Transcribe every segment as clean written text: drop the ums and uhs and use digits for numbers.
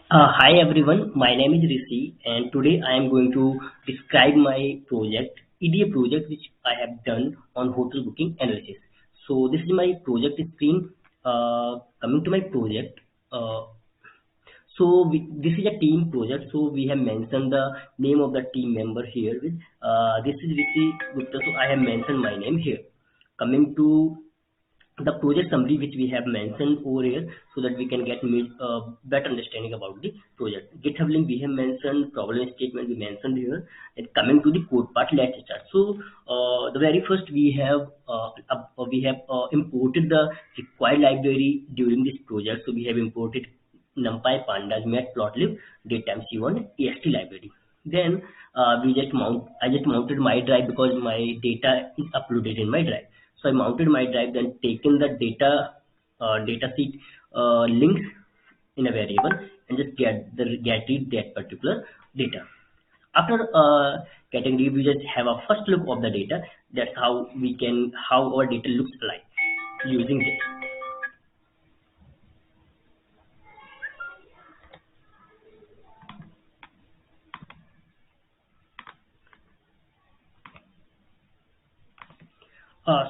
Hi everyone, my name is Rishi and today I am going to describe my project, EDA project which I have done on hotel booking analysis. So this is my project screen. Coming to my project, uh, this is a team project. So we have mentioned the name of the team member here. This is Rishi Gupta. So I have mentioned my name here. Coming to the project summary which we have mentioned over here so that we can get better understanding about the project. GitHub link we have mentioned, problem statement we mentioned here, and coming to the code part, let's start. So the very first we have imported the required library during this project. So we have imported NumPy, Pandas, matplotlib, datetime C1, AST library. Then I just mounted my drive because my data is uploaded in my drive. So I mounted my drive, then taken the data sheet links in a variable and just get it that particular data. After category, we just have a first look of the data. That's how our data looks like using this.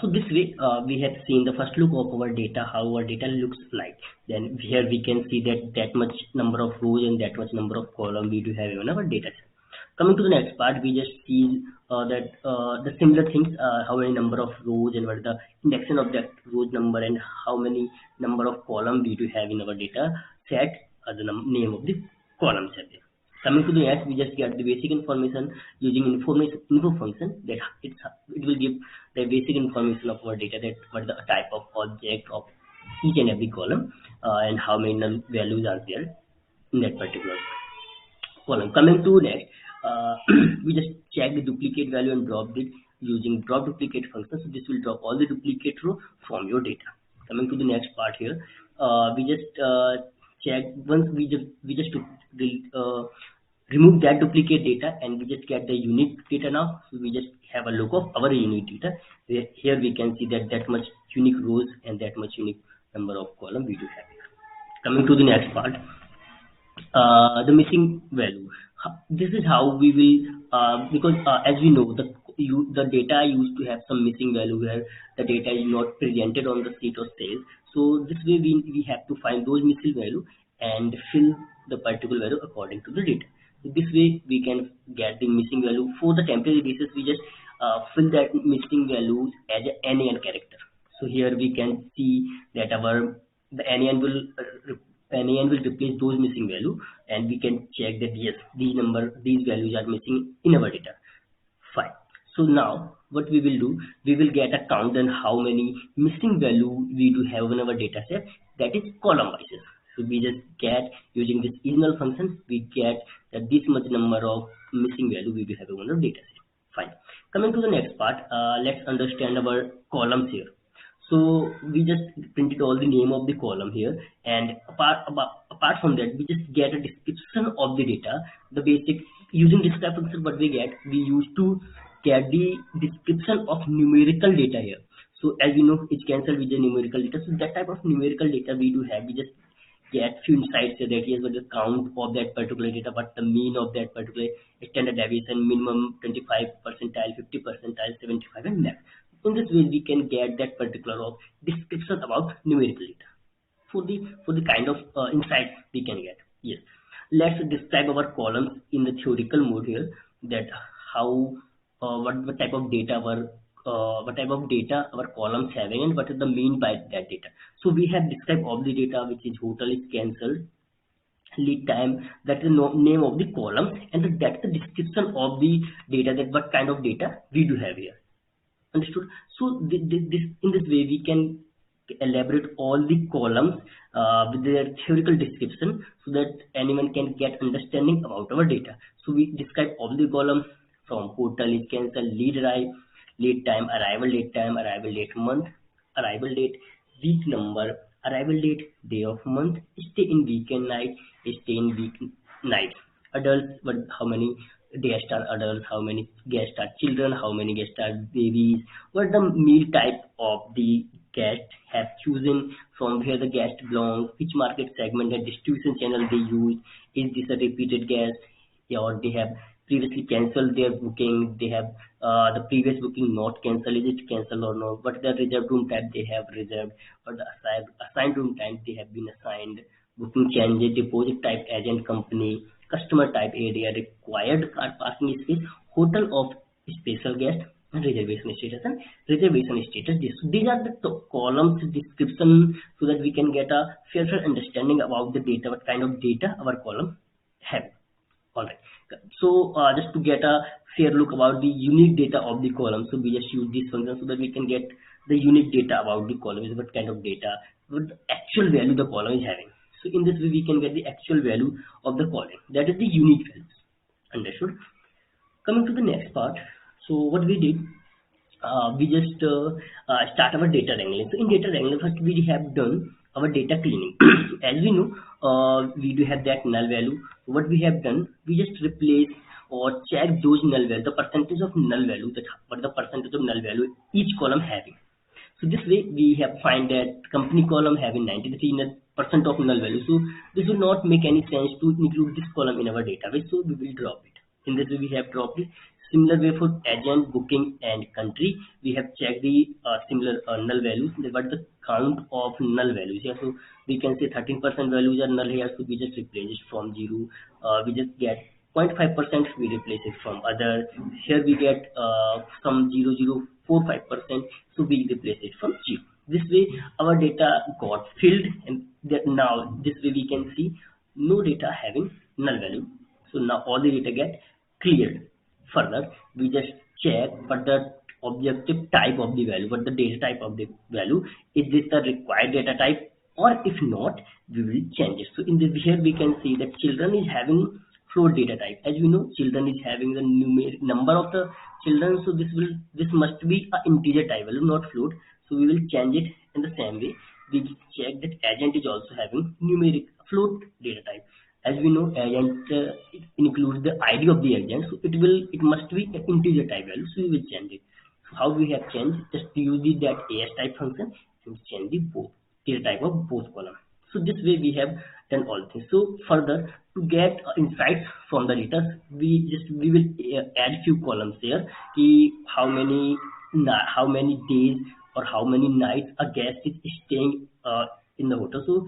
So this way, we have seen the first look of our data, how our data looks like. Then here we can see that much number of rows and that much number of column we do have in our data set. Coming to the next part, we just see that the similar things, how many number of rows and what is the indexation of that rows number and how many number of column we do have in our data set, the name of the column set. Coming to the next, we just get the basic information using info function that it will give the basic information of our data, that what is the type of object of each and every column, and how many values are there in that particular column. Coming to next, we just check the duplicate value and drop it using drop duplicate function. So this will drop all the duplicate row from your data. Coming to the next part here, we just check once we just took remove that duplicate data and we just get the unique data now. So we just have a look of our unique data. Here we can see that much unique rows and that much unique number of column we do have here. Coming to the next part, the missing value. This is how we will, because as we know, the data used to have some missing value where the data is not presented on the sheet of sales. So this way we have to find those missing value and fill the particular value according to the data. So this way we can get the missing value. For the temporary basis, we just fill that missing values as a NaN character. So here we can see that the NaN will replace those missing value, and we can check that yes, these values are missing in our data. Fine. So now what we will do, we will get a count on how many missing value we do have in our data set, that is column wise. So we just get using this original function, we get that this much number of missing value we do have in our data set. Fine. Coming to the next part, let's understand our columns here. So we just printed all the name of the column here, and apart from that, we just get a description of the data. The basic using this type of function, what we used to get the description of numerical data here. So as we know, it's cancelled with the numerical data. So that type of numerical data we do have, we just get few insights here, that is what the count of that particular data, what the mean of that particular standard deviation, minimum 25 percentile, 50 percentile, 75, and max. In this way, we can get that particular of description about numerical data for the kind of insights we can get. Yes, let's describe our columns in the theoretical mode here. That how what type of data our columns having, and what is the mean by that data. So we have described all the data, which is hotel is cancelled, lead time, that is the name of the column, and that's the description of the data, that what kind of data we do have here. Understood? So in this way we can elaborate all the columns with their theoretical description, so that anyone can get understanding about our data. So we describe all the columns from hotel is cancelled, lead time, arrival date month, arrival date week number, arrival date day of month, stay in weekend night, stay in week night, adults, how many guests are adults, how many guests are children, how many guests are babies, what the meal type of the guest have chosen, from where the guest belongs, which market segment and distribution channel they use. Is this a repeated guest, yeah, or they have previously cancelled their booking? They have the previous booking not cancelled. Is it cancelled or not? What the reserved room type they have reserved, or the assigned room type they have been assigned. Booking changes, deposit type agent company, customer type area, required car parking space, hotel of special guest, and reservation status and reservation status. These are the columns description, so that we can get a fairer understanding about the data, what kind of data our column have. All right. So just to get a fair look about the unique data of the column, so we just use this function so that we can get the unique data about the column, is what kind of data, what the actual value the column is having. So in this way, we can get the actual value of the column. That is the unique values. Understood? Coming to the next part. So what we did, we just start our data wrangling. So in data wrangling, first we have done our data cleaning. As we know, we do have that null value. What we have done, we just replace or check those null value, the percentage of null value, that what the percentage of null value each column having. So this way we have find that company column having 93% of null value. So this will not make any sense to include this column in our database. So we will drop it. In this way we have dropped it. Similar way for agent, booking, and country, we have checked the similar null values. What the count of null values here? So we can say 13% values are null here. So we just replace it from 0. We just get 0.5%. We replace it from other. Here we get some 0.045%. So we replace it from 0. This way our data got filled, and that now this way we can see no data having null value. So now all the data get cleared. Further, we just check what the objective type of the value, what the data type of the value. Is this the required data type, or if not, we will change it. So in this here we can see that children is having float data type. As we know, children is having the numeric number of the children. So this must be a integer type value, not float. So we will change it in the same way. We check that agent is also having numeric float data type. As we know, agent it includes the ID of the agent, so it must be an integer type value. So we will change it. So how we have changed? Just use that as type function to change the both data type of both column. So this way we have done all things. So further, to get insights from the data, we will add few columns here. How many days or how many nights a guest is staying in the hotel. So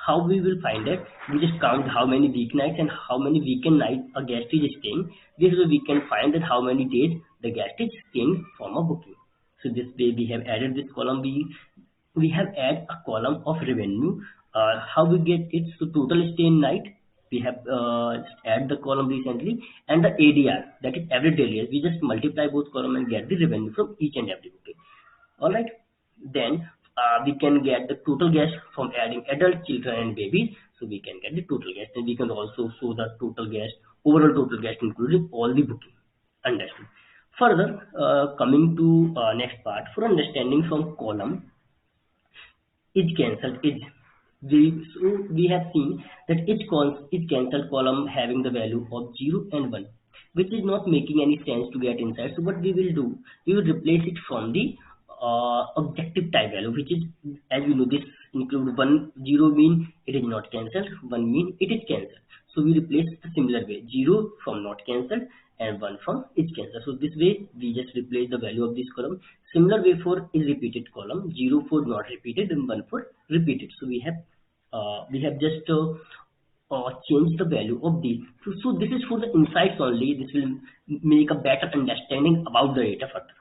how we will find that? We just count how many weeknights and how many weekend nights a guest is staying. This way we can find that how many days the guest is staying from a booking. So this way we have added this column. We have added a column of revenue. How we get it? So total stay in night. We have add the column recently, and the ADR, that is average daily rate. We just multiply both column and get the revenue from each and every booking. All right. Then we can get the total guest from adding adult, children, and babies. So we can get the total guest, and we can also show the total guest, overall total guest, including all the booking. Understood. Further, coming to next part, for understanding from column is cancelled is. We have seen that each cancelled column having the value of 0 and 1, which is not making any sense to get inside. So what we will do, we will replace it from the objective type value, which is, as you know, this include 1, 0 mean it is not cancelled, 1 mean it is cancelled. So we replace the similar way, 0 from not cancelled and 1 from is cancelled. So this way we just replace the value of this column. Similar way for is repeated column, 0 for not repeated and 1 for repeated. So we have just change the value of these. So this is for the insights only. This will make a better understanding about the data further.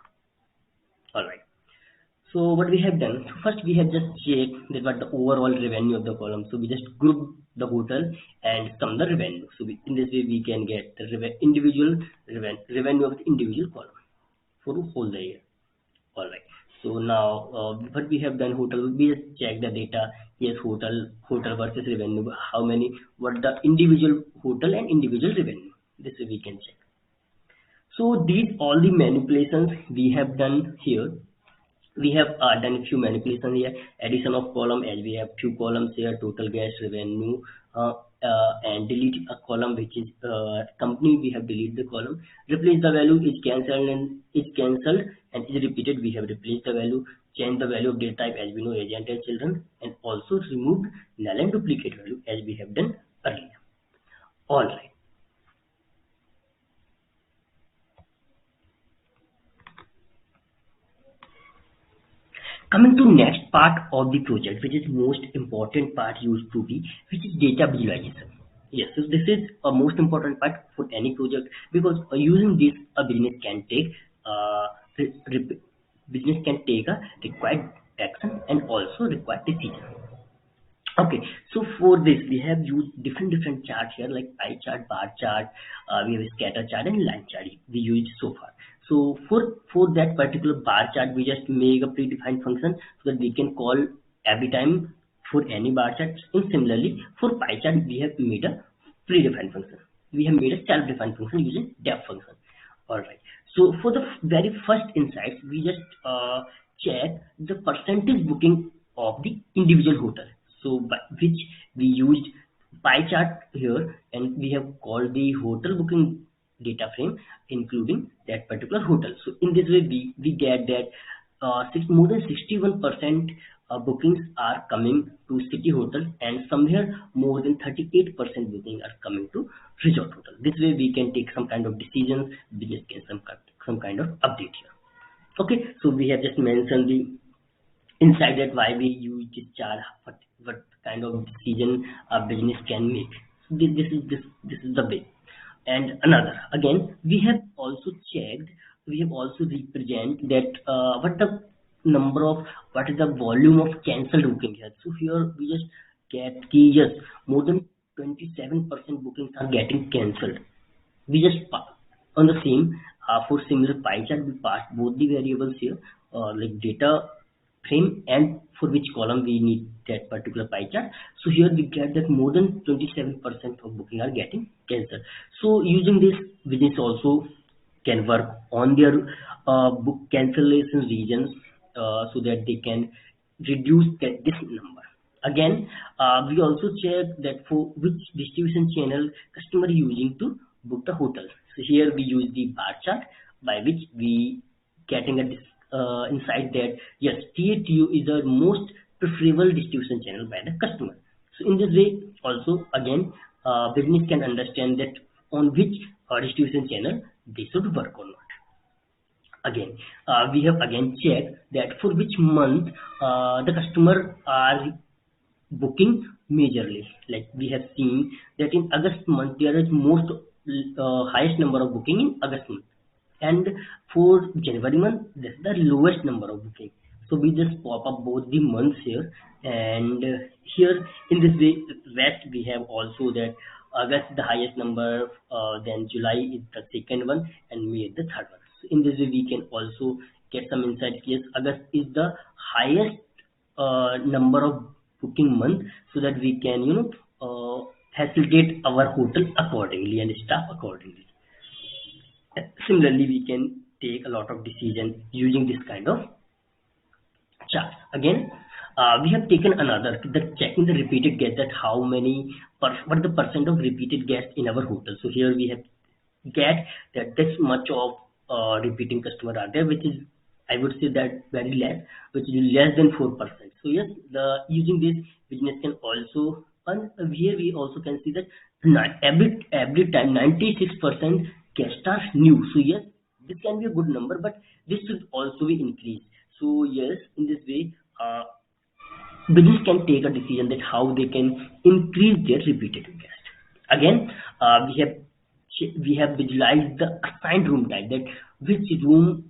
All right. So what we have done, first we have just checked that what the overall revenue of the column. So we just group the hotel and sum the revenue. So in this way we can get the individual revenue of the individual column for the whole year. All right. So now what we have done, hotel, we just check the data. Yes, hotel versus revenue. What the individual hotel and individual revenue. This way we can check. So these all the manipulations we have done here. We have done a few manipulations here. Addition of column, as we have two columns here, total guest, revenue, and delete a column which is company. We have deleted the column. Replace the value is cancelled and is repeated. We have replaced the value. change the value of data type as we know agent and children, and also removed null and duplicate value as we have done earlier. All right. Coming to next part of the project, which is most important part used to be, which is data visualization. Yes, so this is a most important part for any project because using this, a business can take business can take a required action and also required decision. Okay, so for this we have used different charts here like pie chart, bar chart, we have a scatter chart and line chart we used so far. So for that particular bar chart, we just make a predefined function so that we can call every time for any bar chart. And similarly, for pie chart, we have made a predefined function. We have made a self-defined function using def function. All right. So for the very first insights, we just check the percentage booking of the individual hotel. So by which we used pie chart here, and we have called the hotel booking data frame including that particular hotel. So in this way, we get that more than 61% bookings are coming to city hotel, and somewhere more than 38% bookings are coming to resort hotel. This way we can take some kind of decisions, business can some kind of update here. Okay, so we have just mentioned the inside that why we use this chart, what kind of decision a business can make. So this is the way. And another again, we have also checked, we have also represent that what is the volume of cancelled booking here. So here we just get key, yes, more than 27% bookings are getting cancelled. We just on the same for similar pie chart, we pass both the variables here, like data frame and for which column we need that particular pie chart. So here we get that more than 27% of booking are getting cancelled. So using this, business also can work on their book cancellation regions so that they can reduce this number. Again, we also check that for which distribution channel customer using to book the hotel. So here we use the bar chart by which we getting a insight that yes, TATU is the most preferable distribution channel by the customer. So in this way also again business can understand that on which distribution channel they should work or not. Again, we have again checked that for which month the customer are booking majorly. Like we have seen that in August month there is most highest number of booking in August month, and for January month that's the lowest number of booking. So we just pop up both the months here, and here in this way rest we have also that August the highest number, then July is the second one, and May is the third one. So in this way we can also get some insight. Yes, August is the highest number of booking month, so that we can facilitate our hotel accordingly and staff accordingly. Similarly, we can take a lot of decisions using this kind of chart. Again, we have taken another the checking the repeated guests, that how many what the percent of repeated guests in our hotel. So here we have get that this much of repeating customer are there, which is I would say that very less, which is less than 4%. So yes, the using this business can also, and here we also can see that every time 96% guests are new. So yes, this can be a good number, but this should also be increased. So yes, in this way, business can take a decision that how they can increase their repeated guests. Again, we have visualized the assigned room type, that which room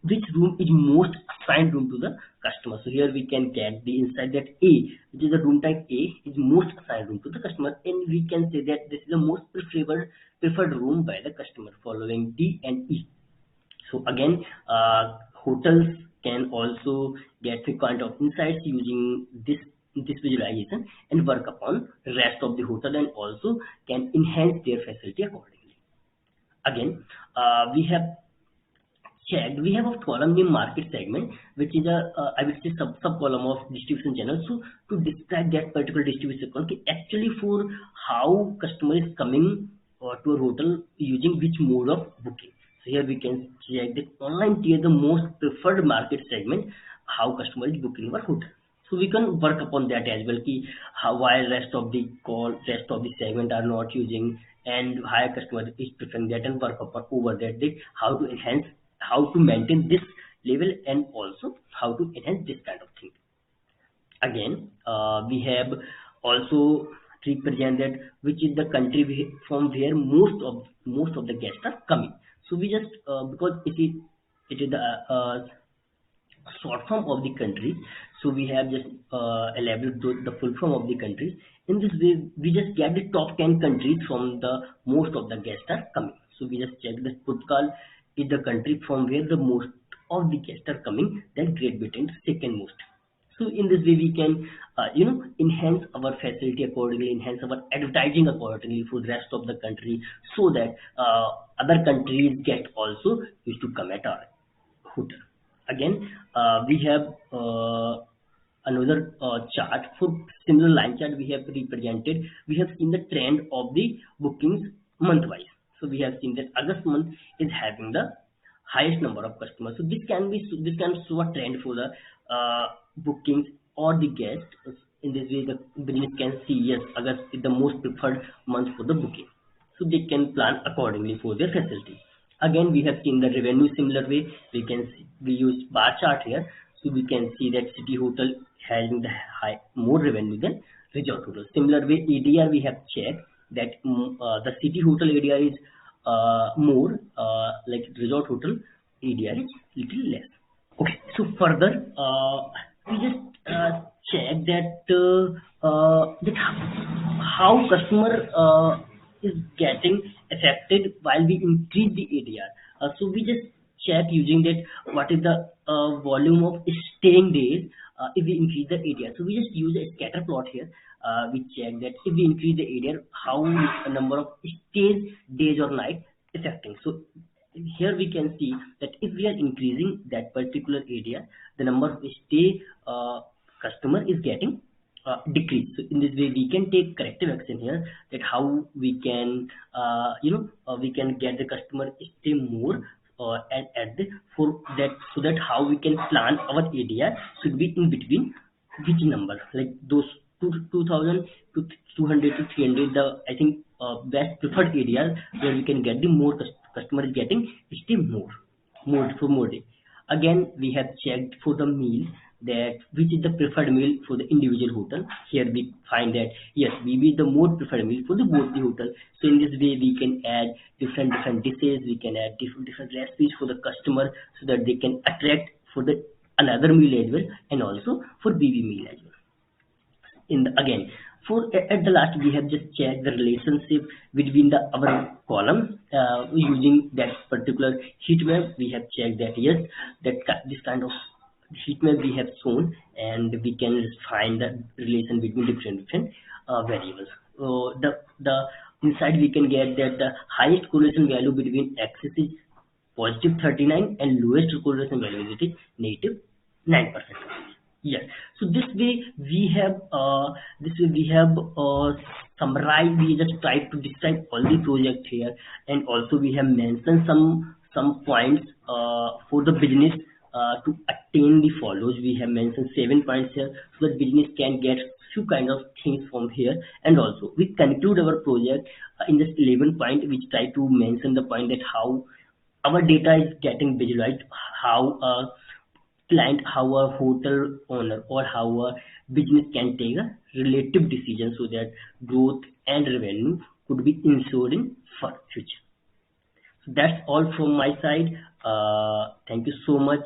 is most assigned room to the customer. So here we can get the insight that A, which is the room type A, is most assigned room to the customer, and we can say that this is the most preferred room by the customer, following D and E. So again, hotels can also get the kind of insights using this visualization and work upon the rest of the hotel, and also can enhance their facility accordingly. Again, we have checked, we have a column named market segment, which is a I would say sub column of distribution channel. So to describe that particular distribution channel, okay, actually for how customer is coming to a hotel using which mode of booking. So here we can check that online tier, the most preferred market segment how customer is booking our hotel. So we can work upon that as well, ki how, while rest of the segment are not using, and higher customer is preferring that, and work upon over that, how to enhance, how to maintain this level, and also how to enhance this kind of thing. Again, we have also represented which is the country from where most of the guests are coming. So we just because it is the short form of the countries, so we have just elaborated the full form of the countries. In this way, we just get the top 10 countries from the most of the guests are coming. So we just check that Portugal is the country from where the most of the guests are coming, then Great Britain second most. So in this way, we can, enhance our facility accordingly, enhance our advertising accordingly for the rest of the country, so that other countries get also used to come at our hotel. Again, we have another chart for similar line chart. We have represented. We have seen the trend of the bookings month wise. So we have seen that August month is having the highest number of customers. So this can show a trend for the bookings or the guests. In this way, the business can see, yes, August is the most preferred month for the booking. So they can plan accordingly for their facility. Again, we have seen the revenue similar way. We use bar chart here, so we can see that city hotel having the more revenue than resort hotel. Similar way, EDR we have checked that the city hotel ADR is more, like resort hotel ADR is little less. Okay, so further, we just check that how customer is getting affected while we increase the ADR. So we just check using that what is the volume of staying days if we increase the ADR. So we just use a scatter plot here. We check that if we increase the ADR, how a number of stays, days or night affecting. So here we can see that if we are increasing that particular area, the number of stay customer is getting decreased. So in this way, we can take corrective action here, that how we can we can get the customer stay more at the for that, so that how we can plan our ADR should be in between which number, like those 2000 to 200 to 300, the I think best preferred areas where we can get the more customer is getting stay more for more day. Again, we have checked for the meal, that which is the preferred meal for the individual hotel. Here we find that yes, we be the more preferred meal for the both the hotel. So in this way, we can add different dishes, we can add different recipes for the customer, so that they can attract for the another meal as well, and also for BB meal as well. Again, for at the last, we have just checked the relationship between the our column using that particular heat map. We have checked that yes, this kind of heat map we have shown, and we can find the relation between different variables. The inside we can get that the highest correlation value between axis is positive 39 and lowest correlation value is negative 9%. Yes. So this way we have summarized. We just tried to describe all the project here, and also we have mentioned some points for the business to attain the follows. We have mentioned 7 points here, so that business can get few kind of things from here. And also we conclude our project in this 11 point, which try to mention the point that how our data is getting visualized, how client, how a hotel owner or how a business can take a relative decision, so that growth and revenue could be ensured in for future. So that's all from my side. Thank you so much.